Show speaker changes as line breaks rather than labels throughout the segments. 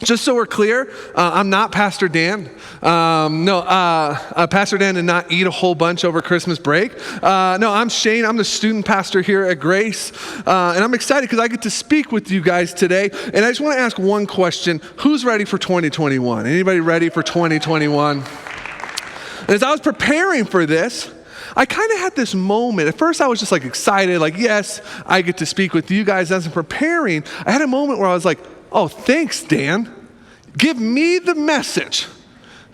Just so we're clear, I'm not Pastor Dan. Pastor Dan did not eat a whole bunch over Christmas break. No, I'm Shane. I'm the student pastor here at Grace. And I'm excited because I get to speak with you guys today. And I just want to ask one question. Who's ready for 2021? Anybody ready for 2021? And as I was preparing for this, I kind of had this moment. At first, I was just like excited, like, yes, I get to speak with you guys. As I'm preparing, I had a moment where I was like, oh, thanks, Dan. Give me the message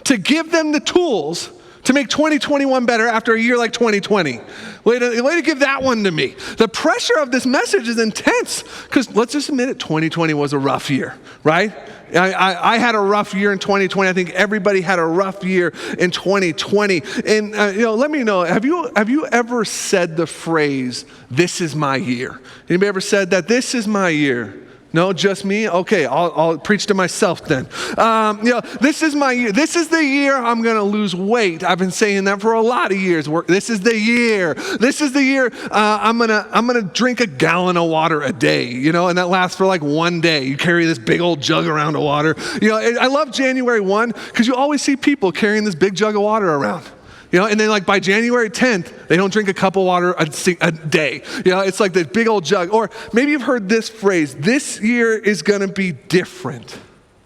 to give them the tools to make 2021 better after a year like 2020. Way to give that one to me. The pressure of this message is intense because let's just admit it, 2020 was a rough year, right? I had a rough year in 2020. I think everybody had a rough year in 2020. And let me know, have you ever said the phrase, "This is my year"? Anybody ever said that? This is my year. No, just me? Okay, I'll preach to myself then. This is my year. This is the year I'm going to lose weight. I've been saying that for a lot of years. This is the year. This is the year I'm gonna drink a gallon of water a day, and that lasts for like one day. You carry this big old jug around of water. I love January 1 because you always see people carrying this big jug of water around. And then like by January 10th, they don't drink a cup of water a day. It's like this big old jug. Or maybe you've heard this phrase, this year is gonna be different.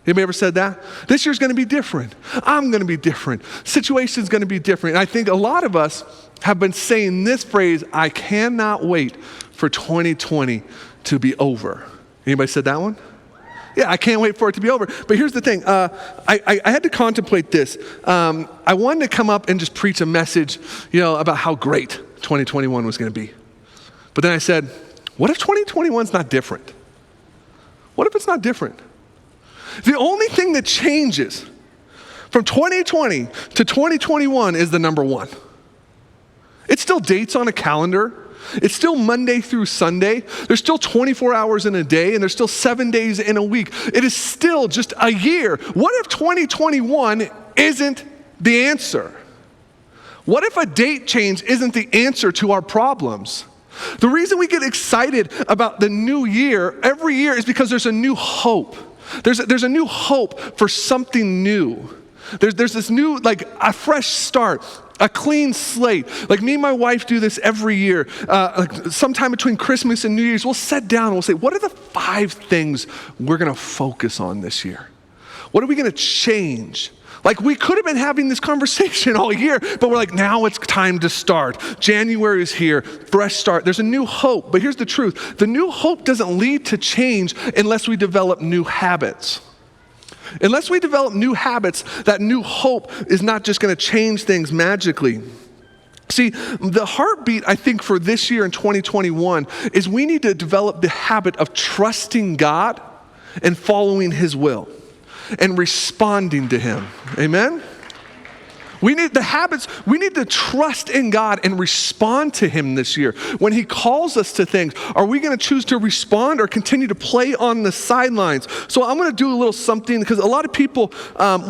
Anybody ever said that? This year's gonna be different. I'm gonna be different. Situation's gonna be different. And I think a lot of us have been saying this phrase, I cannot wait for 2020 to be over. Anybody said that one? Yeah, I can't wait for it to be over. But here's the thing. I had to contemplate this. I wanted to come up and just preach a message, about how great 2021 was going to be. But then I said, what if 2021's not different? What if it's not different? The only thing that changes from 2020 to 2021 is the number one. It's still dates on a calendar. It's still Monday through Sunday. There's still 24 hours in a day, and there's still 7 days in a week. It is still just a year. What if 2021 isn't the answer? What if a date change isn't the answer to our problems? The reason we get excited about the new year every year is because there's a new hope. There's a new hope for something new. There's this new, like a fresh start. A clean slate. Like me and my wife do this every year. Sometime between Christmas and New Year's, we'll sit down and we'll say, what are the 5 things we're going to focus on this year? What are we going to change? Like we could have been having this conversation all year, but we're like, now it's time to start. January is here, fresh start. There's a new hope, but here's the truth. The new hope doesn't lead to change unless we develop new habits. Unless we develop new habits, that new hope is not just going to change things magically. See, the heartbeat, I think, for this year in 2021 is we need to develop the habit of trusting God and following His will and responding to Him. Amen? We need to trust in God and respond to Him this year. When He calls us to things, are we going to choose to respond or continue to play on the sidelines? So I'm going to do a little something because a lot of people,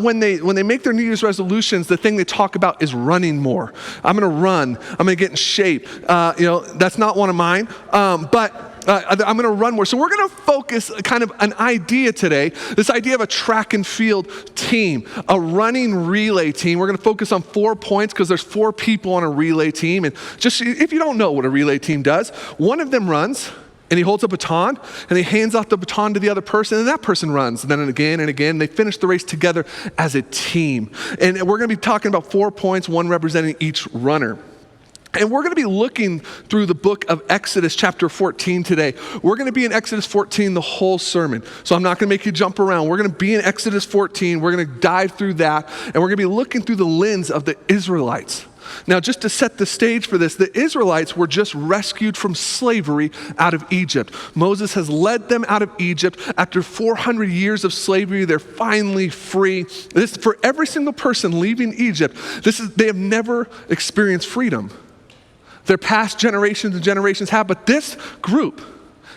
when they make their New Year's resolutions, the thing they talk about is running more. I'm going to run. I'm going to get in shape. That's not one of mine. But I'm going to run more. So we're going to focus kind of an idea today, this idea of a track and field team, a running relay team. We're going to focus on 4 points because there's 4 people on a relay team. And just if you don't know what a relay team does, one of them runs and he holds a baton and he hands off the baton to the other person and that person runs. And then again and again, they finish the race together as a team. And we're going to be talking about 4 points, one representing each runner. And we're going to be looking through the book of Exodus chapter 14 today. We're going to be in Exodus 14 the whole sermon. So I'm not going to make you jump around. We're going to be in Exodus 14. We're going to dive through that. And we're going to be looking through the lens of the Israelites. Now, just to set the stage for this, the Israelites were just rescued from slavery out of Egypt. Moses has led them out of Egypt. After 400 years of slavery, they're finally free. This, for every single person leaving Egypt, they have never experienced freedom. Their past generations and generations have, but this group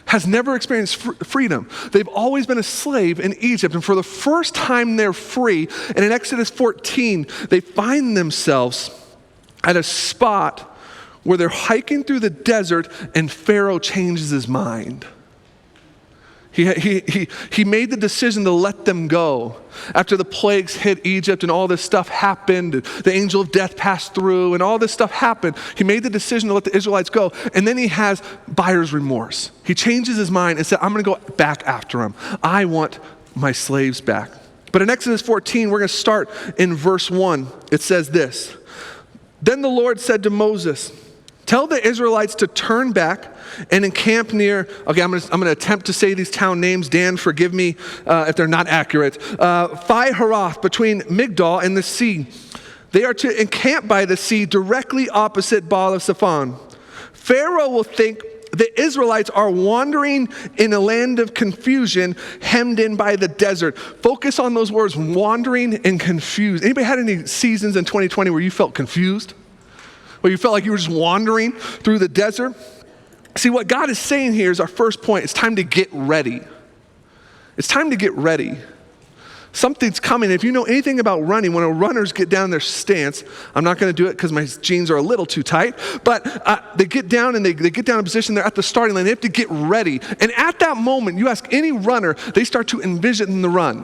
has never experienced freedom. They've always been a slave in Egypt, and for the first time they're free, and in Exodus 14, they find themselves at a spot where they're hiking through the desert and Pharaoh changes his mind. He made the decision to let them go. After the plagues hit Egypt and all this stuff happened, the angel of death passed through and all this stuff happened, he made the decision to let the Israelites go. And then he has buyer's remorse. He changes his mind and said, I'm going to go back after them. I want my slaves back. But in Exodus 14, we're going to start in verse 1. It says this, Then the Lord said to Moses, tell the Israelites to turn back and encamp near, okay, I'm going to attempt to say these town names. Dan, forgive me if they're not accurate. Pi-Haroth, between Migdol and the sea. They are to encamp by the sea directly opposite Baal-Zephon. Pharaoh will think the Israelites are wandering in a land of confusion, hemmed in by the desert. Focus on those words, wandering and confused. Anybody had any seasons in 2020 where you felt confused? Where you felt like you were just wandering through the desert? See, what God is saying here is our first point. It's time to get ready. It's time to get ready. Something's coming. If you know anything about running, when runners get down their stance, I'm not going to do it because my jeans are a little too tight, but they get down and they get down in position. They're at the starting line. They have to get ready. And at that moment, you ask any runner, they start to envision the run.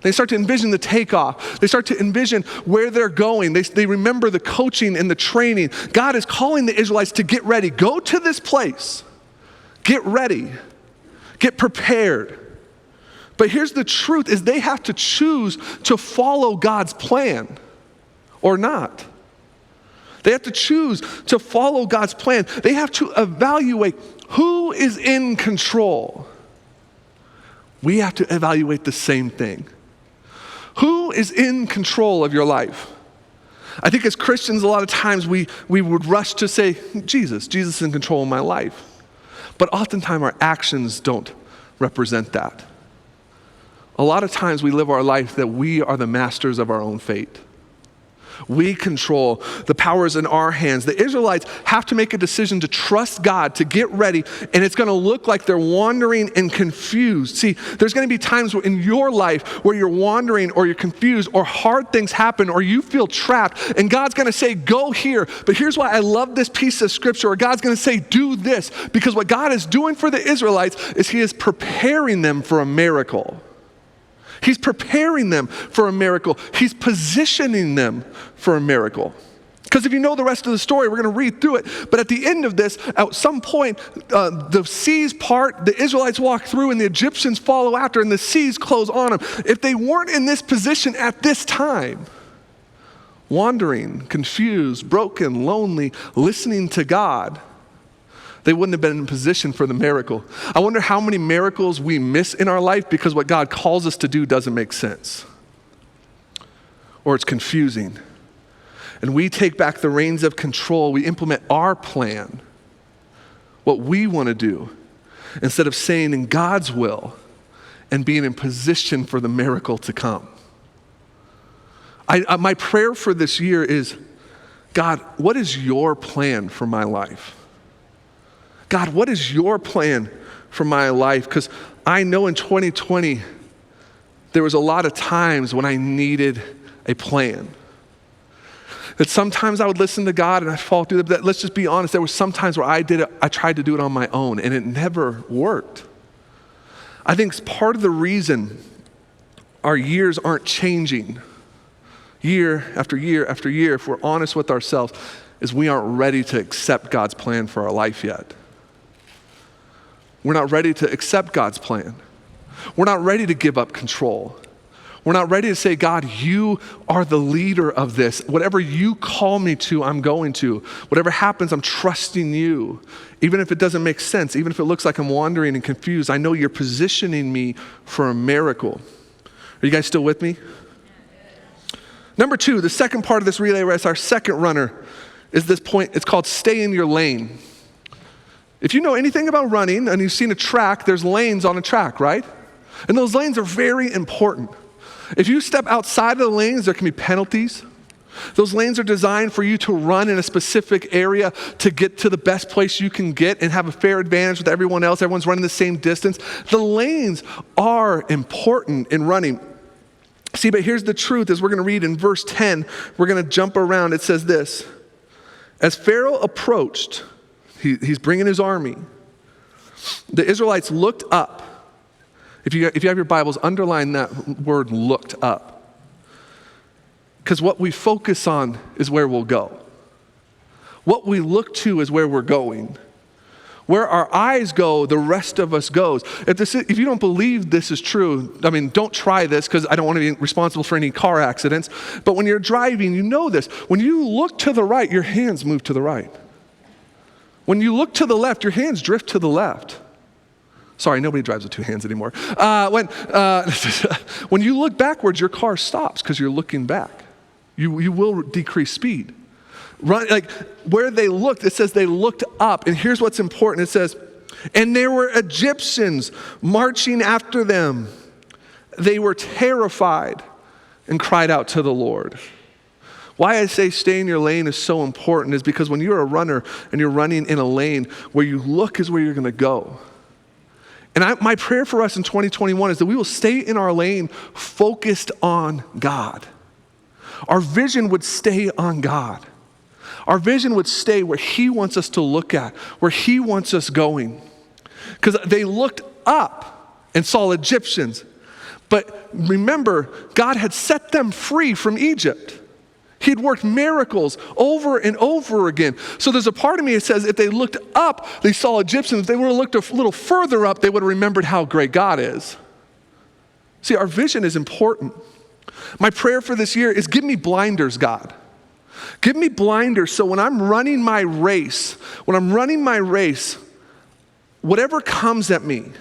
They start to envision the takeoff. They start to envision where they're going. They remember the coaching and the training. God is calling the Israelites to get ready. Go to this place. Get ready. Get prepared. But here's the truth, is they have to choose to follow God's plan or not. They have to choose to follow God's plan. They have to evaluate who is in control. We have to evaluate the same thing. Who is in control of your life? I think as Christians, a lot of times we would rush to say, Jesus is in control of my life. But oftentimes our actions don't represent that. A lot of times we live our life that we are the masters of our own fate. We control, the powers in our hands. The Israelites have to make a decision to trust God, to get ready, and it's going to look like they're wandering and confused. See, there's going to be times in your life where you're wandering or you're confused or hard things happen or you feel trapped, and God's going to say, go here. But here's why I love this piece of scripture, where God's going to say, do this, because what God is doing for the Israelites is he is preparing them for a miracle. He's preparing them for a miracle. He's positioning them for a miracle. Because if you know the rest of the story, we're going to read through it. But at the end of this, at some point, the seas part, the Israelites walk through, and the Egyptians follow after, and the seas close on them. If they weren't in this position at this time, wandering, confused, broken, lonely, listening to God, they wouldn't have been in position for the miracle. I wonder how many miracles we miss in our life because what God calls us to do doesn't make sense. Or it's confusing. And we take back the reins of control. We implement our plan, what we want to do, instead of saying in God's will and being in position for the miracle to come. My prayer for this year is, God, what is your plan for my life? God, what is your plan for my life? Because I know in 2020, there was a lot of times when I needed a plan. That sometimes I would listen to God and I'd fall through that. Let's just be honest, there were some times where I tried to do it on my own and it never worked. I think part of the reason our years aren't changing year after year after year, if we're honest with ourselves, is we aren't ready to accept God's plan for our life yet. We're not ready to accept God's plan. We're not ready to give up control. We're not ready to say, God, you are the leader of this. Whatever you call me to, I'm going to. Whatever happens, I'm trusting you. Even if it doesn't make sense, even if it looks like I'm wandering and confused, I know you're positioning me for a miracle. Are you guys still with me? Number 2, the second part of this relay race, our second runner, is this point. It's called stay in your lane. If you know anything about running and you've seen a track, there's lanes on a track, right? And those lanes are very important. If you step outside of the lanes, there can be penalties. Those lanes are designed for you to run in a specific area to get to the best place you can get and have a fair advantage with everyone else. Everyone's running the same distance. The lanes are important in running. See, but here's the truth, as we're going to read in verse 10, we're going to jump around. It says this, as Pharaoh approached, he's bringing his army. The Israelites looked up If you have your Bibles, underline that word looked up. Because what we focus on is where we'll go. What we look to is where we're going. Where our eyes go, the rest of us goes. If you don't believe this is true, don't try this because I don't want to be responsible for any car accidents. But when you're driving, you know this. When you look to the right, your hands move to the right. When you look to the left, your hands drift to the left. Sorry, nobody drives with two hands anymore. When you look backwards, your car stops because you're looking back. You will decrease speed. Where they looked, it says they looked up. And here's what's important. It says, and there were Egyptians marching after them. They were terrified and cried out to the Lord. Why I say stay in your lane is so important is because when you're a runner and you're running in a lane, where you look is where you're going to go. And my prayer for us in 2021 is that we will stay in our lane focused on God. Our vision would stay on God. Our vision would stay where He wants us to look at, where He wants us going. Because they looked up and saw Egyptians. But remember, God had set them free from Egypt. He'd worked miracles over and over again. So there's a part of me that says if they looked up, they saw Egyptians. If they would have looked a little further up, they would have remembered how great God is. See, our vision is important. My prayer for this year is give me blinders, God. Give me blinders so when I'm running my race, whatever comes at me,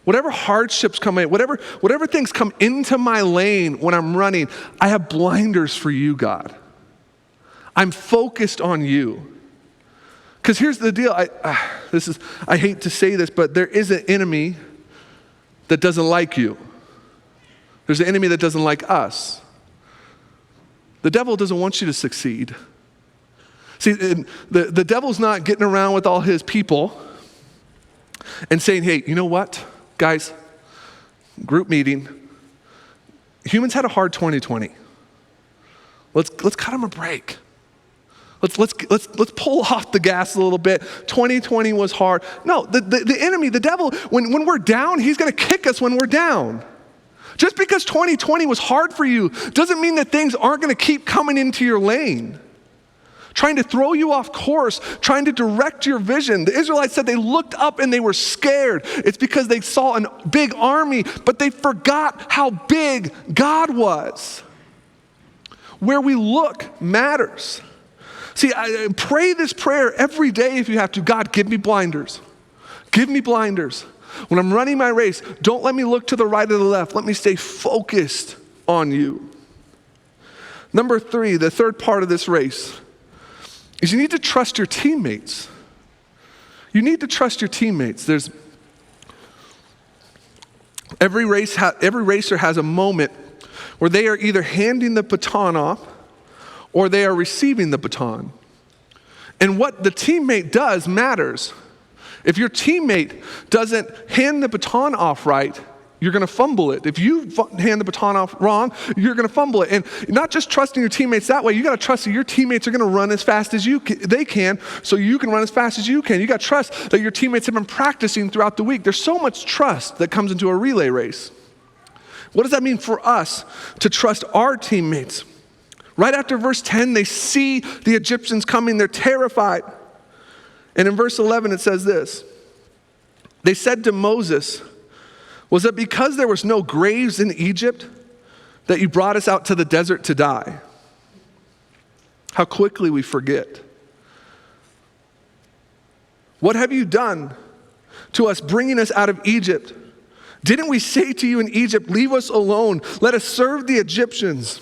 whatever hardships come in, whatever things come into my lane when I'm running, I have blinders for you, God. I'm focused on you. Because here's the deal. I hate to say this, but there is an enemy that doesn't like you. There's an enemy that doesn't like us. The devil doesn't want you to succeed. See, the devil's not getting around with all his people and saying, hey, you know what, guys, group meeting, humans had a hard 2020. Let's cut them a break. Let's pull off the gas a little bit. 2020 was hard. No, the enemy, the devil, when we're down, he's going to kick us when we're down. Just because 2020 was hard for you doesn't mean that things aren't going to keep coming into your lane, trying to throw you off course, trying to direct your vision. The Israelites said they looked up and they were scared. It's because they saw a big army, but they forgot how big God was. Where we look matters. See, I pray this prayer every day if you have to. God, give me blinders. Give me blinders. When I'm running my race, don't let me look to the right or the left. Let me stay focused on you. Number 3, the third part of this race is you need to trust your teammates. You need to trust your teammates. Every racer has a moment where they are either handing the baton off or they are receiving the baton. And what the teammate does matters. If your teammate doesn't hand the baton off right, you're going to fumble it. If you hand the baton off wrong, you're going to fumble it. And not just trusting your teammates that way, you got to trust that your teammates are going to run as fast as they can, so you can run as fast as you can. You got to trust that your teammates have been practicing throughout the week. There's so much trust that comes into a relay race. What does that mean for us to trust our teammates? Right after verse 10, they see the Egyptians coming. They're terrified. And in verse 11, it says this. They said to Moses, was it because there was no graves in Egypt that you brought us out to the desert to die? How quickly we forget. What have you done to us bringing us out of Egypt? Didn't we say to you in Egypt, leave us alone, let us serve the Egyptians?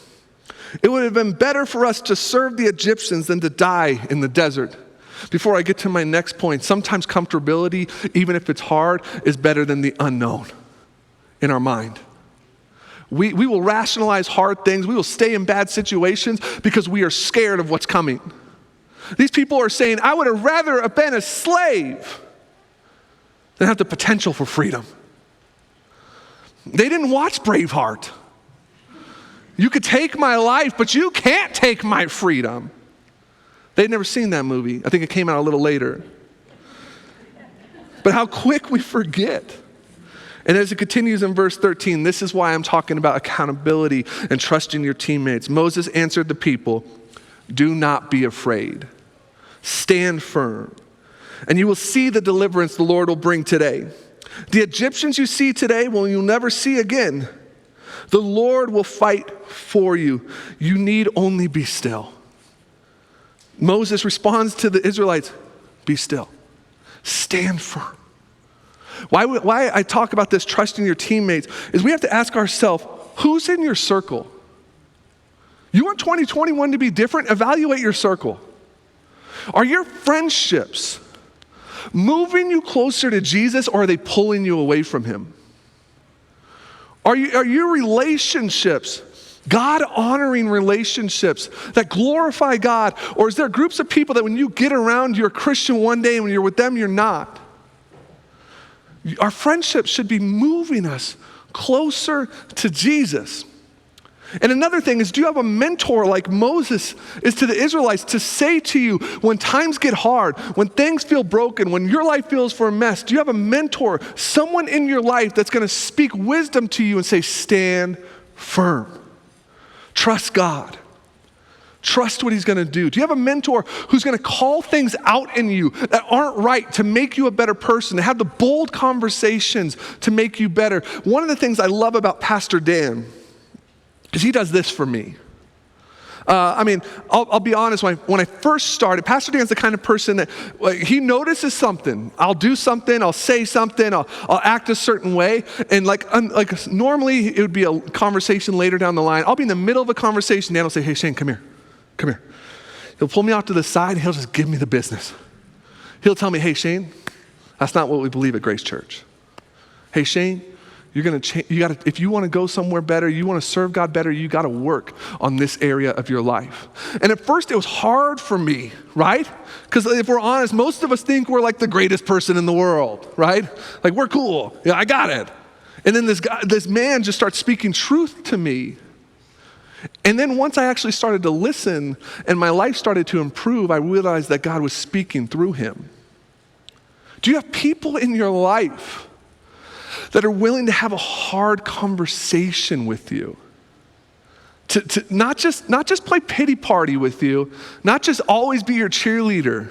It would have been better for us to serve the Egyptians than to die in the desert. Before I get to my next point, sometimes comfortability, even if it's hard, is better than the unknown in our mind. We will rationalize hard things. We will stay in bad situations because we are scared of what's coming. These people are saying, I would have rather have been a slave than have the potential for freedom. They didn't watch Braveheart. You could take my life, but you can't take my freedom. They'd never seen that movie. I think it came out a little later. But how quick we forget. And as it continues in verse 13, this is why I'm talking about accountability and trusting your teammates. Moses answered the people, "Do not be afraid. Stand firm, and you will see the deliverance the Lord will bring today. The Egyptians you see today, well, you'll never see again. The Lord will fight for you. You need only be still." Moses responds to the Israelites, "Be still. Stand firm." Why I talk about this, trusting your teammates, is we have to ask ourselves, who's in your circle? You want 2021 to be different? Evaluate your circle. Are your friendships moving you closer to Jesus, or are they pulling you away from him? Are your relationships God-honoring relationships that glorify God? Or is there groups of people that when you get around, you're a Christian one day, and when you're with them, you're not? Our friendships should be moving us closer to Jesus. And another thing is, do you have a mentor like Moses is to the Israelites to say to you when times get hard, when things feel broken, when your life feels for a mess? Do you have a mentor, someone in your life that's going to speak wisdom to you and say, stand firm? Trust God. Trust what he's going to do. Do you have a mentor who's going to call things out in you that aren't right to make you a better person, to have the bold conversations to make you better? One of the things I love about Pastor Dan is he does this for me. I'll be honest, when I first started, Pastor Dan's the kind of person that he notices something. I'll do something, I'll say something, I'll act a certain way. And like normally it would be a conversation later down the line. I'll be in the middle of a conversation, Dan will say, "Hey Shane, come here. He'll pull me out to the side, and he'll just give me the business. He'll tell me, "Hey Shane, that's not what we believe at Grace Church. Hey Shane, you're gonna change. If you want to go somewhere better, you want to serve God better, you got to work on this area of your life." And at first, it was hard for me, right? Because if we're honest, most of us think we're like the greatest person in the world, right? Like we're cool. Yeah, I got it. And then this man just starts speaking truth to me. And then once I actually started to listen and my life started to improve, I realized that God was speaking through him. Do you have people in your life that are willing to have a hard conversation with you? To not just play pity party with you, not just always be your cheerleader.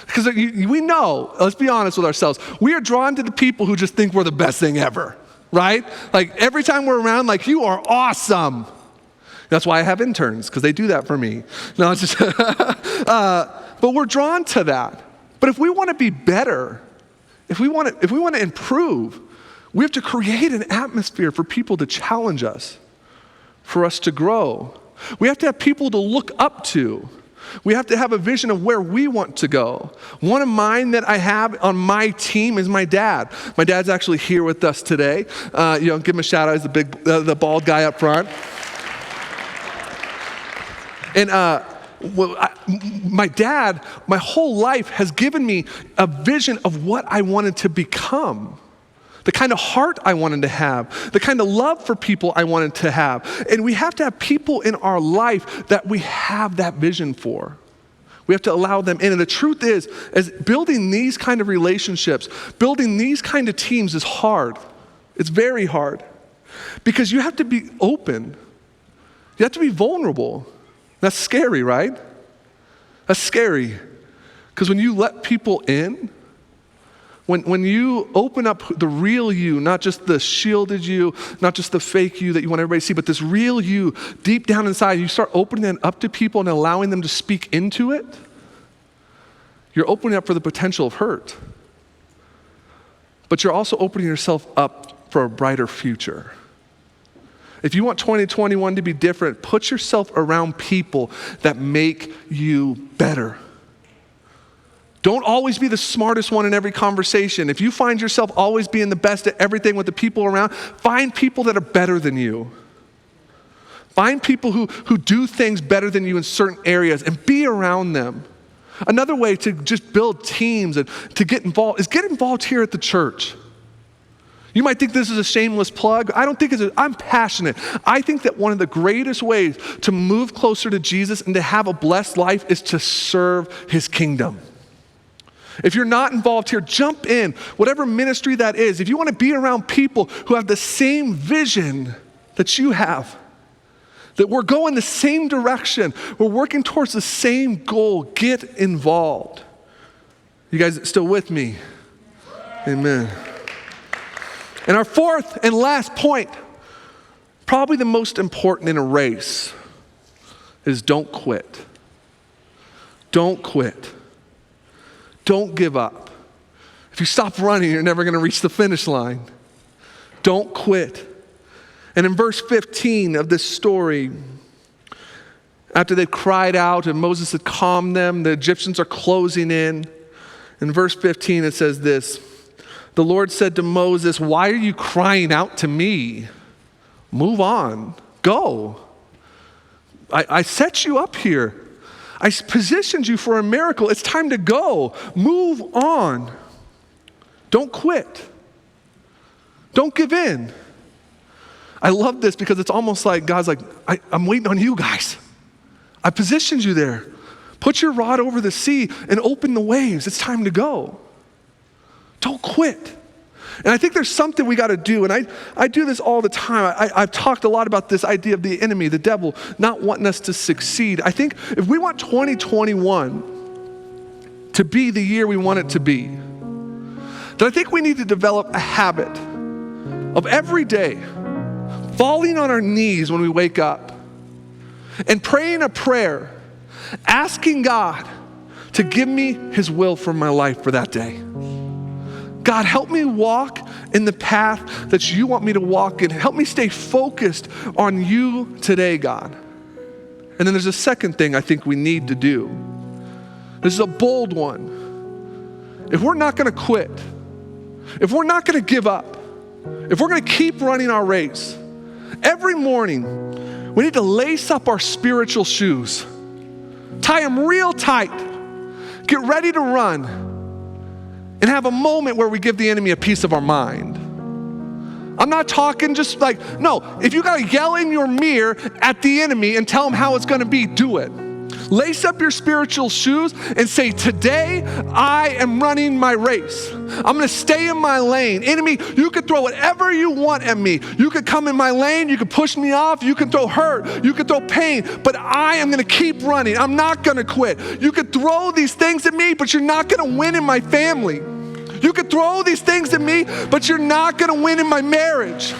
Because we know, let's be honest with ourselves, we are drawn to the people who just think we're the best thing ever, right? Like every time we're around, like, you are awesome. That's why I have interns, because they do that for me. No, it's just, but we're drawn to that. But if we want to be better, if we want to improve, we have to create an atmosphere for people to challenge us, for us to grow. We have to have people to look up to. We have to have a vision of where we want to go. One of mine that I have on my team is my dad. My dad's actually here with us today. Give him a shout out. He's the bald guy up front. And my dad, my whole life has given me a vision of what I wanted to become, the kind of heart I wanted to have, the kind of love for people I wanted to have. And we have to have people in our life that we have that vision for. We have to allow them in. And the truth is building these kind of relationships, building these kind of teams is hard. It's very hard because you have to be open. You have to be vulnerable. That's scary, right? That's scary. Because when you let people in, when you open up the real you, not just the shielded you, not just the fake you that you want everybody to see, but this real you deep down inside, you start opening it up to people and allowing them to speak into it, you're opening up for the potential of hurt. But you're also opening yourself up for a brighter future. If you want 2021 to be different, put yourself around people that make you better. Don't always be the smartest one in every conversation. If you find yourself always being the best at everything with the people around, find people that are better than you. Find people who do things better than you in certain areas and be around them. Another way to just build teams and to get involved is get involved here at the church. You might think this is a shameless plug. I don't think I'm passionate. I think that one of the greatest ways to move closer to Jesus and to have a blessed life is to serve his kingdom. If you're not involved here, jump in, whatever ministry that is. If you want to be around people who have the same vision that you have, that we're going the same direction, we're working towards the same goal, get involved. You guys still with me? Amen. And our fourth and last point, probably the most important in a race, is don't quit. Don't quit. Don't give up. If you stop running, you're never going to reach the finish line. Don't quit. And in verse 15 of this story, after they've cried out and Moses had calmed them, the Egyptians are closing in. In verse 15 it says this, the Lord said to Moses, why are you crying out to me? Move on, go. I set you up here. I positioned you for a miracle. It's time to go. Move on. Don't quit. Don't give in. I love this because it's almost like God's like, I'm waiting on you guys. I positioned you there. Put your rod over the sea and open the waves. It's time to go. Don't quit. And I think there's something we got to do. And I do this all the time. I've talked a lot about this idea of the enemy, the devil, not wanting us to succeed. I think if we want 2021 to be the year we want it to be, then I think we need to develop a habit of every day falling on our knees when we wake up and praying a prayer, asking God to give me his will for my life for that day. God, help me walk in the path that you want me to walk in. Help me stay focused on you today, God. And then there's a second thing I think we need to do. This is a bold one. If we're not going to quit, if we're not going to give up, if we're going to keep running our race, every morning we need to lace up our spiritual shoes, tie them real tight, get ready to run, and have a moment where we give the enemy a piece of our mind. I'm not talking just like, no, if you gotta yell in your mirror at the enemy and tell him how it's gonna be, do it. Lace up your spiritual shoes and say, today I am running my race. I'm gonna stay in my lane. Enemy, you could throw whatever you want at me. You could come in my lane, you could push me off, you can throw hurt, you could throw pain, but I am gonna keep running. I'm not gonna quit. You could throw these things at me, but you're not gonna win in my family. You could throw these things at me, but you're not gonna win in my marriage.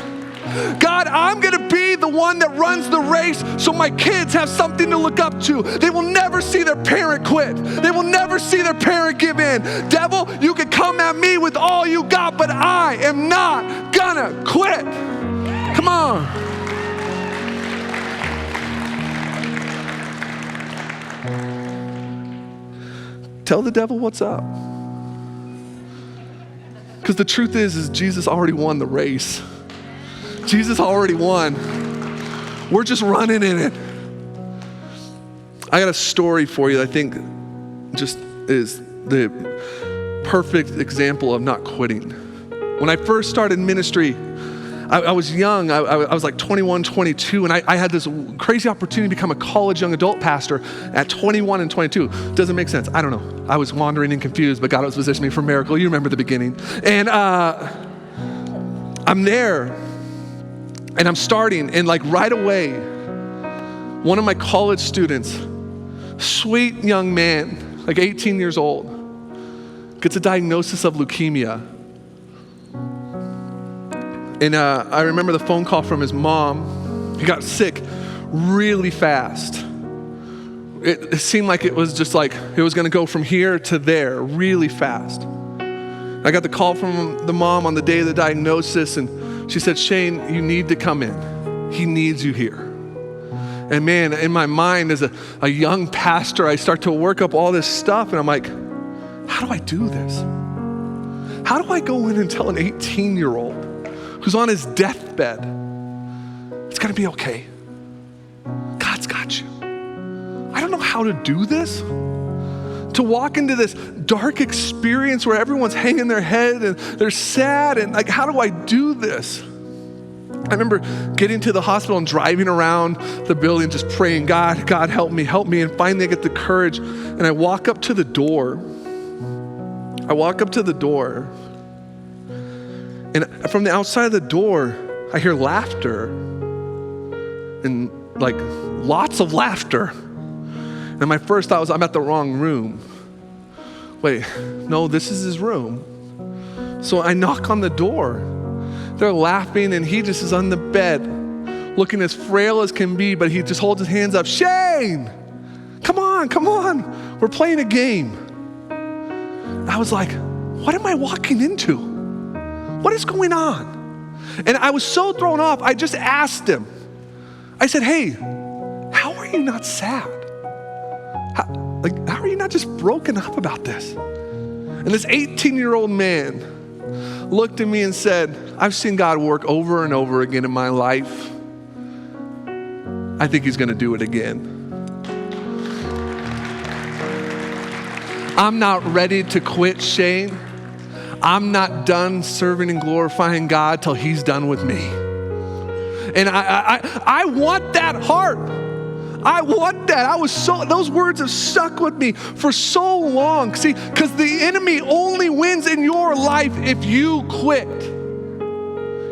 God, I'm gonna be the one that runs the race so my kids have something to look up to. They will never see their parent quit. They will never see their parent give in. Devil, you can come at me with all you got, but I am not gonna quit. Come on. Tell the devil what's up. Because the truth is Jesus already won the race. Jesus already won. We're just running in it. I got a story for you that I think just is the perfect example of not quitting. When I first started ministry, I was young. I was like 21, 22, and I had this crazy opportunity to become a college young adult pastor at 21 and 22. Doesn't make sense. I don't know. I was wandering and confused, but God was positioning me for miracle. You remember the beginning. And I'm there, and I'm starting, and like right away, one of my college students, sweet young man, like 18 years old, gets a diagnosis of leukemia. And I remember the phone call from his mom. He got sick really fast. It seemed like it was just like, it was gonna go from here to there really fast. I got the call from the mom on the day of the diagnosis, and she said, Shane, you need to come in. He needs you here. And man, in my mind as a young pastor, I start to work up all this stuff, and I'm like, how do I do this? How do I go in and tell an 18-year-old who's on his deathbed, it's gonna be okay. God's got you. I don't know how to do this. To walk into this dark experience where everyone's hanging their head and they're sad, and like, how do I do this? I remember getting to the hospital and driving around the building just praying, God help me. And finally I get the courage, and I walk up to the door, I walk up to the door, and from the outside of the door, I hear laughter, and like lots of laughter. And my first thought was, I'm at the wrong room. Wait, no, this is his room. So I knock on the door. They're laughing, and he just is on the bed, looking as frail as can be, but he just holds his hands up. Shane, come on, we're playing a game. I was like, what am I walking into? What is going on? And I was so thrown off, I just asked him. I said, hey, how are you not sad? How are you not just broken up about this? And this 18-year-old man looked at me and said, I've seen God work over and over again in my life. I think he's gonna do it again. I'm not ready to quit, Shane. I'm not done serving and glorifying God till he's done with me. And I want that heart. I want that. Those words have stuck with me for so long. See, because the enemy only wins in your life if you quit.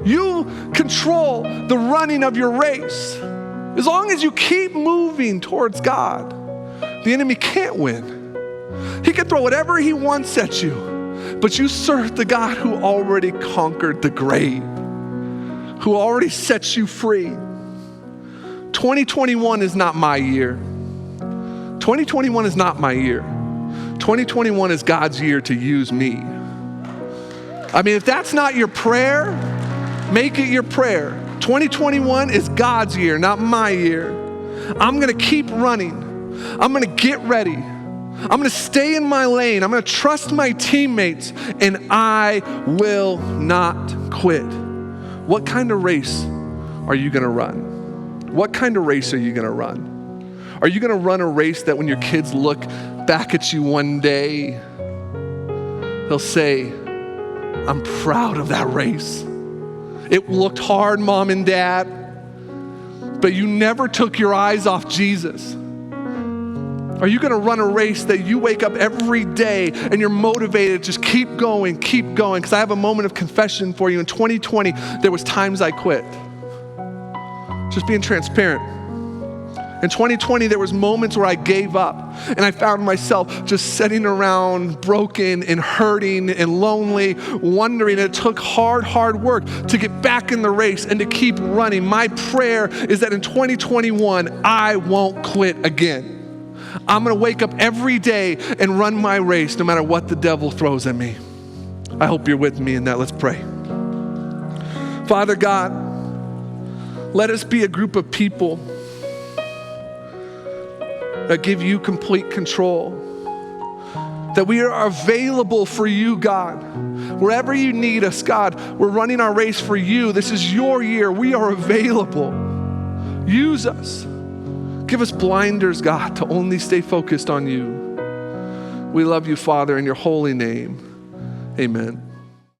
You control the running of your race. As long as you keep moving towards God, the enemy can't win. He can throw whatever he wants at you, but you serve the God who already conquered the grave, who already sets you free. 2021 is not my year. 2021 is not my year. 2021 is God's year to use me. I mean, if that's not your prayer, make it your prayer. 2021 is God's year, not my year. I'm gonna keep running. I'm gonna get ready. I'm gonna stay in my lane. I'm gonna trust my teammates, and I will not quit. What kind of race are you gonna run? What kind of race are you gonna run? Are you gonna run a race that when your kids look back at you one day, they'll say, I'm proud of that race. It looked hard, Mom and Dad, but you never took your eyes off Jesus. Are you gonna run a race that you wake up every day and you're motivated, just keep going? Because I have a moment of confession for you. In 2020, there was times I quit. Just being transparent. In 2020, there was moments where I gave up, and I found myself just sitting around broken and hurting and lonely, wondering. It took hard work to get back in the race and to keep running. My prayer is that in 2021, I won't quit again. I'm gonna wake up every day and run my race no matter what the devil throws at me. I hope you're with me in that. Let's pray. Father God, let us be a group of people that give you complete control, that we are available for you, God. Wherever you need us, God, we're running our race for you. This is your year. We are available. Use us. Give us blinders, God, to only stay focused on you. We love you, Father, in your holy name. Amen.